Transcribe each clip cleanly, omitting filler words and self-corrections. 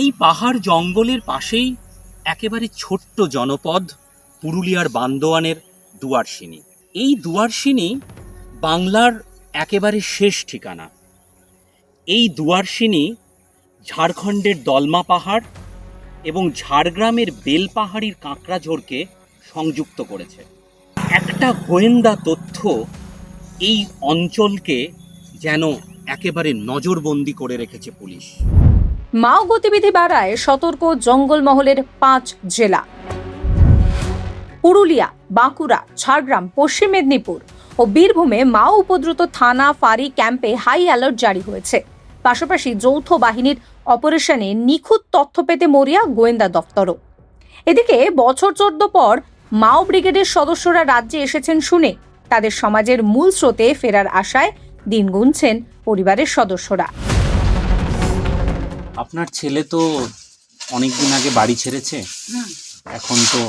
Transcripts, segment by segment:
এই পাহাড় জঙ্গলের পাশেই একেবারে ছোট্ট জনপদ পুরুলিয়ার বান্দোয়ানের দুয়ারসিনী। এই দুয়ারসিনী বাংলার একেবারে শেষ ঠিকানা। এই দুয়ারসিনী ঝাড়খণ্ডের দলমা পাহাড় এবং ঝাড়গ্রামের বেলপাহাড়ির কাঁকড়াঝোড়কে সংযুক্ত করেছে। একটা গোয়েন্দা তথ্য এই অঞ্চলকে যেন একেবারে নজরবন্দি করে রেখেছে পুলিশ। মাও গতিবিধি বাড়ায় সতর্ক জঙ্গলমহলের 5 জেলা। পুরুলিয়া, বাঁকুড়া, ঝাড়গ্রাম, পশ্চিম মেদিনীপুর ও বীরভূমে মাও উপদ্রুত থানা ফাঁড়ি ক্যাম্পে হাই অ্যালার্ট জারি হয়েছে। পাশাপাশি যৌথ বাহিনীর অপারেশনে নিখুঁত তথ্য পেতে মরিয়া গোয়েন্দা দপ্তরও। এদিকে বছর 14 পর মাও ব্রিগেডের সদস্যরা রাজ্যে এসেছেন শুনে তাদের সমাজের মূল স্রোতে ফেরার আশায় দিন গুনছেন পরিবারের সদস্যরা। আপনার ছেলে তো অনেকদিন আগে বাড়ি ছেড়েছে, এখন তো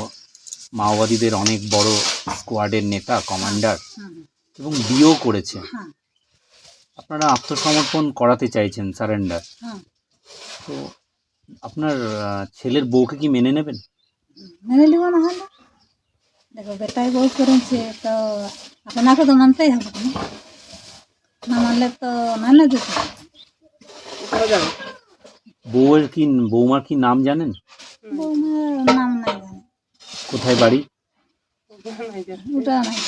মাওবাদীদের অনেক বড় স্কোয়াডের নেতা, কমান্ডার, এবং বিয়েও করেছে। আপনারা আত্মসমর্পণ করাতে চাইছেন, সারেন্ডার। তো আপনার ছেলের বউকে কি মেনে নেবেন? মেনে নেব, না হলে দেখো বেটাই বউ করেছে তো আপনাকে তো মানতেই হবে, না মানলে তো না যেতে। বৌমার কি নাম জানেন? বৌমার নাম নাই জানি। কোথায় বাড়ি? ওটা নাই,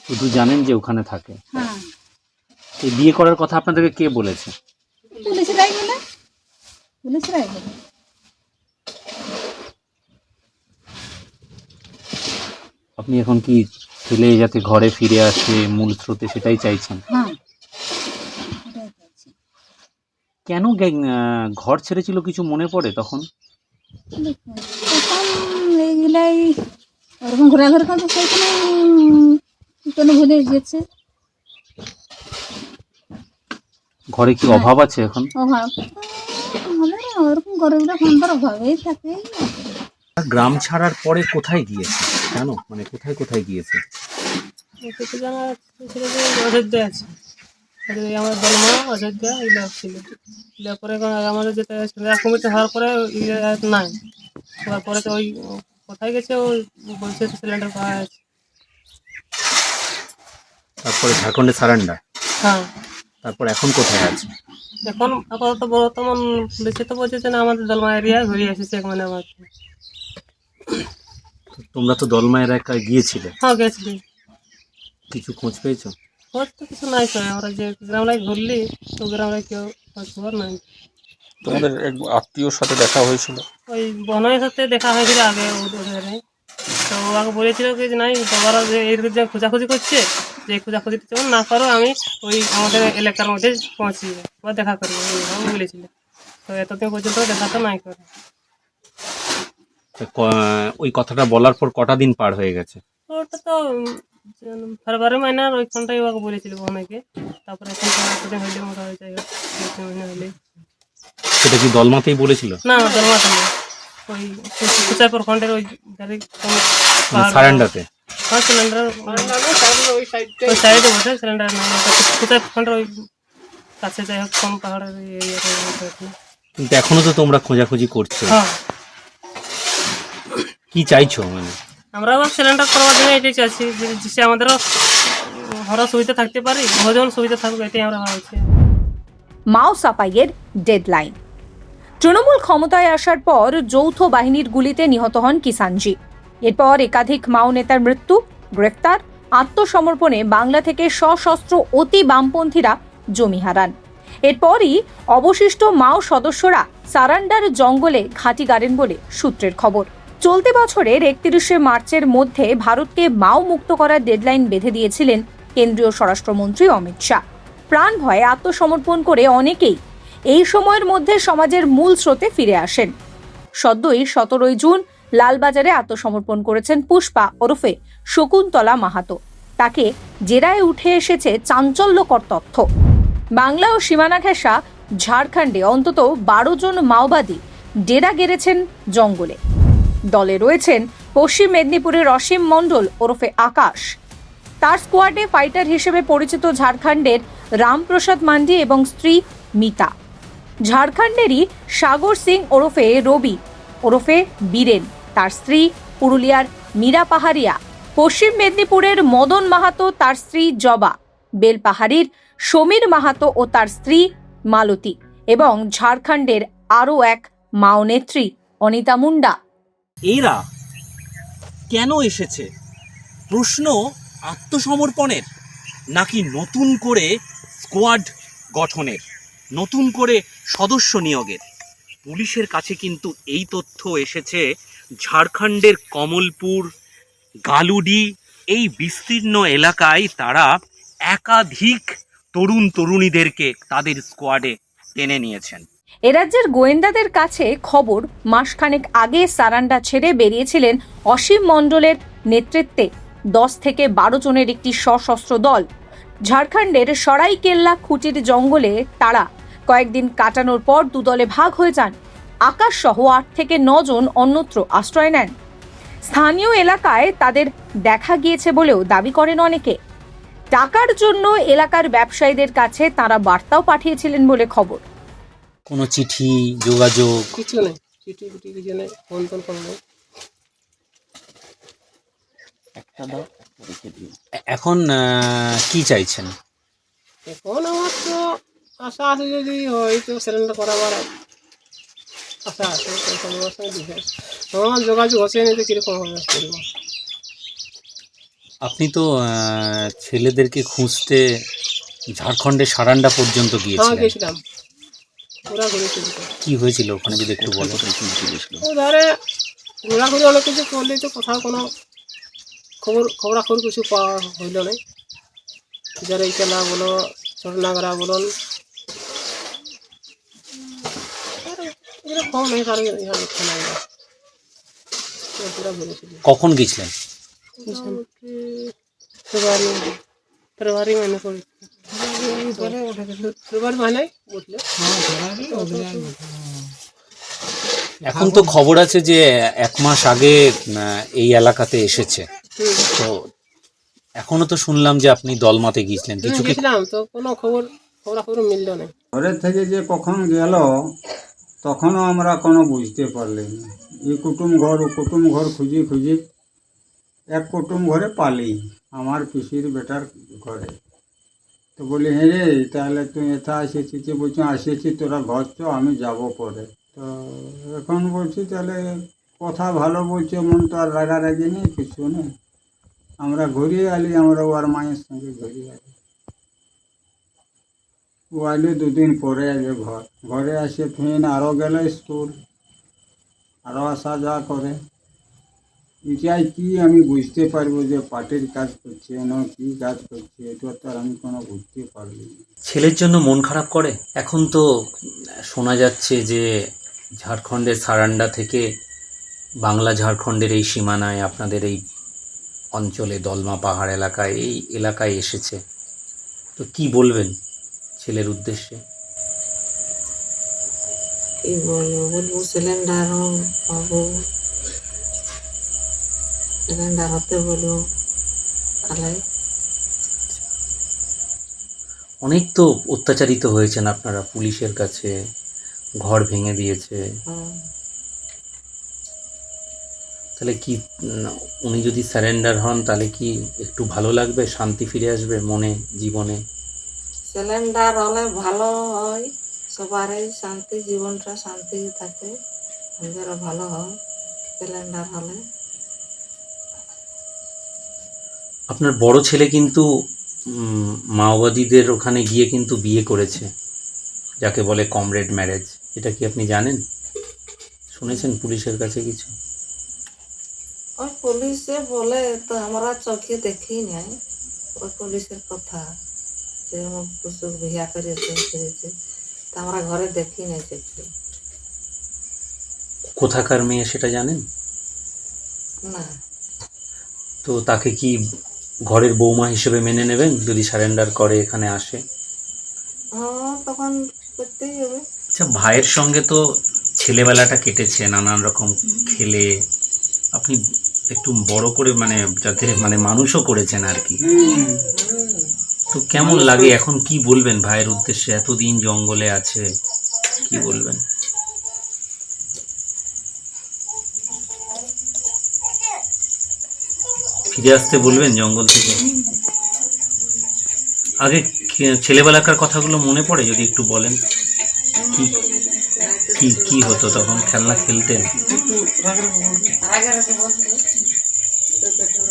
শুধু জানেন যে ওখানে থাকে। হ্যাঁ। এই বিয়ে করার কথা আপনাদেরকে কে বলেছে? পুলিশরাই বলে, পুলিশরাই বলে। আপনি এখন কি ছেলে যাতে ঘরে ফিরে আসে মূল স্রোতে, সেটাই চাইছেন? হ্যাঁ, কেন ঘর ছেড়েছিল কিছু মনে পড়ে তখন? তখন এইগুলাই ওরকম ঘোরাঘুরি করতো, সেইখানে ভুলে গিয়েছে। ঘরে কি অভাব আছে এখন? অভাব আমাদের ওরকম গরিবরা খানবার অভাবেই থাকে। গ্রাম ছাড়ার পরে কোথায় গিয়েছে জানো? মানে কোথায় কোথায় গিয়েছে? অযোধ্যা আছে, আমার দলমা অযোধ্যা এগুলো ছিল। পরে আমাদের যেতে কমিটি হওয়ার পরে নাই, হওয়ার পরে তো ওই কোথায় গেছে, ওই বলছে সিলিন্ডার পাওয়া গেছে। তারপরে ঝাড়খণ্ডে সারেন্ডার। হ্যাঁ। তারপর এখন কোথায় আছে? এখন আপাতত বর্তমান পুলিশে তো বলছে যে না, আমাদের দলমা এরিয়ায় ঘুরিয়ে এসেছে এক মানে আমার। তোমরা তো দলমা এলাকায় গিয়েছিলে? হ্যাঁ, গেছিলি। কিছু খোঁজ পেয়েছো? খোঁজ তো কিছু নাই তো, আমরা যে গ্রামলায় ঘুরলি তো গ্রামলায় কেউ খোঁজ খবর নাই। তোমাদের এক আত্মীয়র সাথে দেখা হয়েছিল? ওই বনের সাথে দেখা হয়েছিল আগে ওদের, তো ওকে বলেছিল কি যে নাই বাবারা যে এর যে খোঁজাখুঁজি করছে, যে খোঁজাখুঁজি যেমন না করো, আমি ওই আমাদের এলাকার মধ্যে পৌঁছি বা দেখা করবো, এইভাবে বলেছিল। তো এতদিন পর্যন্ত দেখা তো নাই করে। ওই কথাটা বলার পর কটা দিন পার হয়ে গেছে? ওটা তো ফেব্রুয়ারি মাইনার ওইখানটাই ওকে বলেছিল অনেকে। তারপরে এখন এতদিন হইলে মোটা হয়ে যায়, হইলে। সেটা কি দলমাতেই বলেছিল? না, দলমাতে না, ওই কুচাইপুর খন্ডের ওই গাড়ি সারেন্ডারতে। হ্যাঁ, সিলিন্ডার ওই সাইডে বসে সিলিন্ডার না, কুচাইপুর খন্ডের ওই কাছে যাই হোক, কোন পাহাড়ের এরিয়াতে। কিন্তু এখনো তো তোমরা খোঁজাখুঁজি করছো। হ্যাঁ। কি চাইছো? মানে আমরা আবার সিলিন্ডার করবার জন্য এটাই চাইছি যে আমাদেরও ঘরে সুবিধা থাকতে পারি, ভোজন সুবিধা থাকবে, এটাই আমরা ভাবছি। মাও সাফাইয়ের ডেডলাইন। তৃণমূল ক্ষমতায় আসার পর যৌথ বাহিনীর গুলিতে নিহত হন কিষাণজি। এরপর একাধিক মাও নেতার মৃত্যু, গ্রেফতার, আত্মসমর্পণে বাংলা থেকে সশস্ত্র অতি বামপন্থীরা জমি হারান। এরপরই অবশিষ্ট মাও সদস্যরা সারান্ডার জঙ্গলে ঘাঁটি গাড়েন বলে সূত্রের খবর। চলতি বছরের 31শে মার্চের মধ্যে ভারতকে মাও মুক্ত করার ডেডলাইন বেঁধে দিয়েছিলেন কেন্দ্রীয় স্বরাষ্ট্রমন্ত্রী অমিত শাহ। প্রাণ ভয়ে আত্মসমর্পণ করে অনেকেই এই সময়ের মধ্যে সমাজের মূল স্রোতে ফিরে আসেন। সদ্যই 17 জুন লালবাজারে আত্মসমর্পণ করেছেন পুষ্পা ওরফে শকুন্তলা মাহাতো। তাকে জেরায় উঠে এসেছে চাঞ্চল্যকর তথ্য। বাংলা ও সীমানা ঘেঁষা ঝাড়খণ্ডে অন্তত 12 জন মাওবাদী ডেরা গেড়েছেন জঙ্গলে। দলে রয়েছেন পশ্চিম মেদিনীপুরের অসীম মণ্ডল ওরফে আকাশ। তার স্কোয়াডে ফাইটার হিসেবে পরিচিত ঝাড়খণ্ডের রামপ্রসাদ মান্ডি এবং স্ত্রী মিতা। ঝাড়খণ্ডেরই সাগর সিং ওরফে রবি ওরফে বীরেন, তার স্ত্রী পুরুলিয়ার মীরা পাহাড়িয়া, পশ্চিম মেদিনীপুরের মদন মাহাতো তার স্ত্রী জবা, বেলপাহাড়ির সমীর মাহাতো ও তার স্ত্রী মালতী এবং ঝাড়খণ্ডের আরও এক মাও নেত্রী অনিতা মুন্ডা। এরা কেন এসেছে? প্রশ্ন আত্মসমর্পণের, নাকি নতুন করে স্কোয়াড গঠনের, নতুন করে সদস্য নিয়োগের? পুলিশের কাছে কিন্তু এই তথ্য এসেছে ঝাড়খণ্ডের কমলপুর, গালুডি এই বিস্তীর্ণ এলাকায় তারা একাধিক তরুণ তরুণীদেরকে তাদের স্কোয়াডে টেনে নিয়েছেন। এ রাজ্যের গোয়েন্দাদের কাছে খবর, মাসখানেক আগে সারান্ডা ছেড়ে বেরিয়েছিলেন অসীম মণ্ডলের নেতৃত্বে 10 থেকে 12 জনের একটি সশস্ত্র দল। ঝাড়খণ্ডের সরাইকেল্লা খুঁটির জঙ্গলে তারা কয়েকদিন কাটানোর পর দুদলে ভাগ হয়ে যান। আকাশ সহ 8 থেকে 9 জন অন্যত্র আশ্রয় নেন। স্থানীয় এলাকায় তাদের দেখা গিয়েছে বলেও দাবি করেন অনেকে। টাকার জন্য এলাকার ব্যবসায়ীদের কাছে তারা বার্তাও পাঠিয়েছিলেন বলে খবর। কোনো চিঠি, যোগাযোগ? কিছু নেই, চিঠি ফিটি কিছু নেই, ফোন টোন কোনো নেই। এখন কি চাইছেন? এখন আমার তো আশা আছে, যদি হয় তো সিলিন্ডার করাবার আশা আছে, সবার সঙ্গে দিবে। আমার যোগাযোগ হচ্ছে না তো কীরকম হবে করবো। আপনি তো ছেলেদেরকে খুঁজতে ঝাড়খণ্ডের সারান্ডা পর্যন্ত হ্যাঁ গিয়েছিলেন। গেছিলাম, ওরা ঘুরেছি। কি হয়েছিল ওখানে যদি একটু বলেন? ধরে ঘোরাঘুরি অনেক কিছু করলেই তো কোথাও কোনো খবরাখবর কিছু পাওয়া হইল না। যারা এই খেলা বলো, ছোটনাগরা বলুন, এরকম নেই কারো পুরা ঘুরেছিল। কখন গেছিলেন? ফেব্রুয়ারি মাইনে করে, ফেব্রুয়ারি মাইনায় বুঝলে। এখন তো খবর আছে যে 1 মাস আগে এই এলাকাতে এসেছে, তো এখনো তো শুনলাম যে আপনি দলমাতে গিয়েছিলেন, কিছু কি? গেছিলাম তো কোনো খবরাখবর মিলল না। ঘরের থেকে যে কখন গেল তখনও আমরা কোনো বুঝতে পারলি না। এই কুটুম ঘর ও কুটুম ঘর খুঁজি খুঁজি এক কুটুম ঘরে পালি, আমার পিসির বেটার ঘরে। তো বলি, হ্যাঁ রে, তাহলে তুই এটা এসেছিস? বলছি আসেছি, তোরা ঘর চ, আমি যাব পরে। তো এখন বলছি তাহলে কথা ভালো বলছে, মন তো আর রাগারাগি নেই, কিছু নেই। আমরা ঘুরিয়ে আলি, আমরা ওর মায়ের সঙ্গে ঘুরিয়ে আলি। ও আইলো 2 দিন পরে আইলো ঘরে আসে, ফির আরও গেল স্কুল, আরও আসা যাওয়া করে। এটাই কি আমি বুঝতে পারবো যে পার্টির কাজ করছে না কি কাজ করছে, এটা তো আর আমি কোনো বুঝতে পারলি না। ছেলের জন্য মন খারাপ করে? এখন তো শোনা যাচ্ছে যে ঝাড়খণ্ডের সারান্ডা থেকে বাংলা ঝাড়খণ্ডের এই সীমানায় আপনাদের এই অঞ্চলে দলমা পাহাড় এলাকায়, এই এলাকায় এসেছে, তো কি বলবেন ছেলের উদ্দেশ্যে? কি বলবো, সিলিন্ডারও পাবো, সিলিন্ডার হতে বলবো। আলাই অনেক তো অত্যাচারিত হয়েছেন আপনারা, পুলিশের কাছে ঘর ভেঙে দিয়েছে, তাহলে কি উনি যদি সারেন্ডার হন তাহলে কি একটু ভালো লাগবে, শান্তি ফিরে আসবে মনে, জীবনে? সিলিন্ডার হলে ভালো হয়, সবারই শান্তি, জীবনটা শান্তি থাকে, আমাদেরও ভালো হয় সিলিন্ডার হলে। আপনার বড় ছেলে কিন্তু মাওবাদীদের ওখানে গিয়ে কিন্তু বিয়ে করেছে, যাকে বলে কমরেড ম্যারেজ। এটা কি আপনি জানেন, শুনেছেন পুলিশের কাছে কিছু? ওই পুলিশে বলে, তো আমরা চোখে দেখি নাই ওই পুলিশের কথা, যে কুসুক বিয়া করেছে, তা আমরা ঘরে দেখি নাই। দেখি কোথাকার মেয়ে সেটা জানেন না। তো তাকে কি ঘরের বৌমা হিসেবে মেনে নেবেন যদি সারেন্ডার করে এখানে আসে? হ্যাঁ, তখন করতেই হবে। আচ্ছা, ভাইয়ের সঙ্গে তো ছেলেবেলাটা কেটেছে নানান রকম খেলে, আপনি একটু বড় করে মানে যাতে মানে মানুষও করেছেন আর কি, তো কেমন লাগে এখন? কি বলবেন ভাইয়ের উদ্দেশ্যে? এতদিন জঙ্গলে আছে, কি বলবেন? ফিরে আসতে বলবেন জঙ্গল থেকে? আগে ছেলেবেলাকার কথাগুলো মনে পড়ে, যদি একটু বলেন। কি কি কি হতো তখন? খেলনা খেলতেন?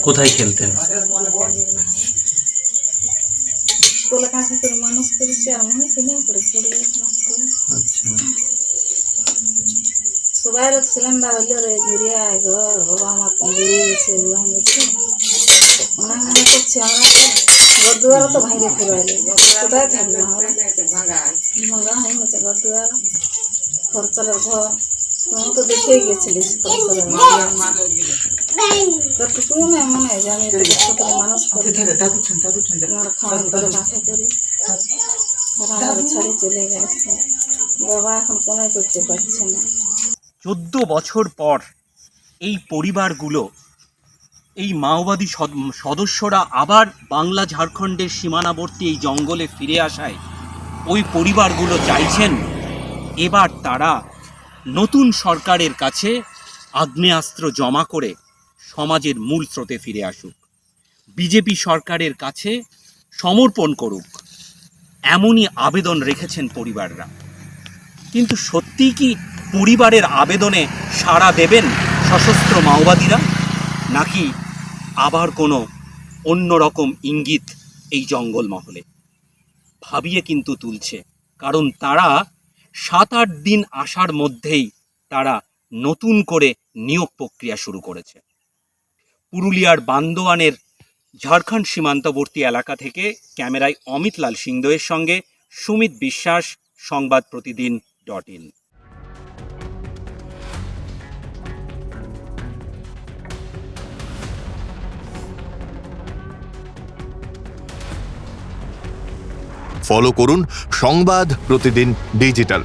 কোথায় খেলতেন? লেখালেখি করে মানুষ করেছে আর মনে কিনে করে চলে আচ্ছা, সবাই সিলিন্ডার হলে রে ঘুরে আয় ঘর বাবা আমার ঘুরে গেছে ভাঙেছে মনে মনে করছে আমরা ঘর দুয়ারও তো ভাঙে ফেরাইলে কোথায় থাকবে আমরা ভাঙা হয়ে গেছে ঘর দুয়ার খরচালের ঘর তুমি তো দেখেই গেছিলিস খরচালের তোরটুকুও না মনে হয় যে আমি একটু কষ্ট করে মানুষ করি আমার খাওয়া করে মাথা করি আর আমার ছাড়ি চলে গেছে বাবা এখন কোনোই করতে পারছে না। 14 বছর পর এই পরিবারগুলো, এই মাওবাদী সদস্যরা আবার বাংলা ঝাড়খণ্ডের সীমানাবর্তী এই জঙ্গলে ফিরে আসায় ওই পরিবারগুলো চাইছেন এবার তারা নতুন সরকারের কাছে আগ্নেয়াস্ত্র জমা করে সমাজের মূল স্রোতে ফিরে আসুক, বিজেপি সরকারের কাছে সমর্পণ করুক, এমনই আবেদন রেখেছেন পরিবাররা। কিন্তু সত্যি কি পরিবারের আবেদনে সাড়া দেবেন সশস্ত্র মাওবাদীরা, নাকি আবার কোনো অন্যরকম ইঙ্গিত এই জঙ্গলমহলে? ভাবিয়ে কিন্তু তুলছে, কারণ তারা 7-8 দিন আসার মধ্যেই তারা নতুন করে নিয়োগ প্রক্রিয়া শুরু করেছে। পুরুলিয়ার বান্দোয়ানের ঝাড়খণ্ড সীমান্তবর্তী এলাকা থেকে ক্যামেরায় অমিত লাল সিংদয়ের সঙ্গে সুমিত বিশ্বাস, সংবাদ প্রতিদিন.in। ফলো করুন সংবাদ প্রতিদিন ডিজিটাল।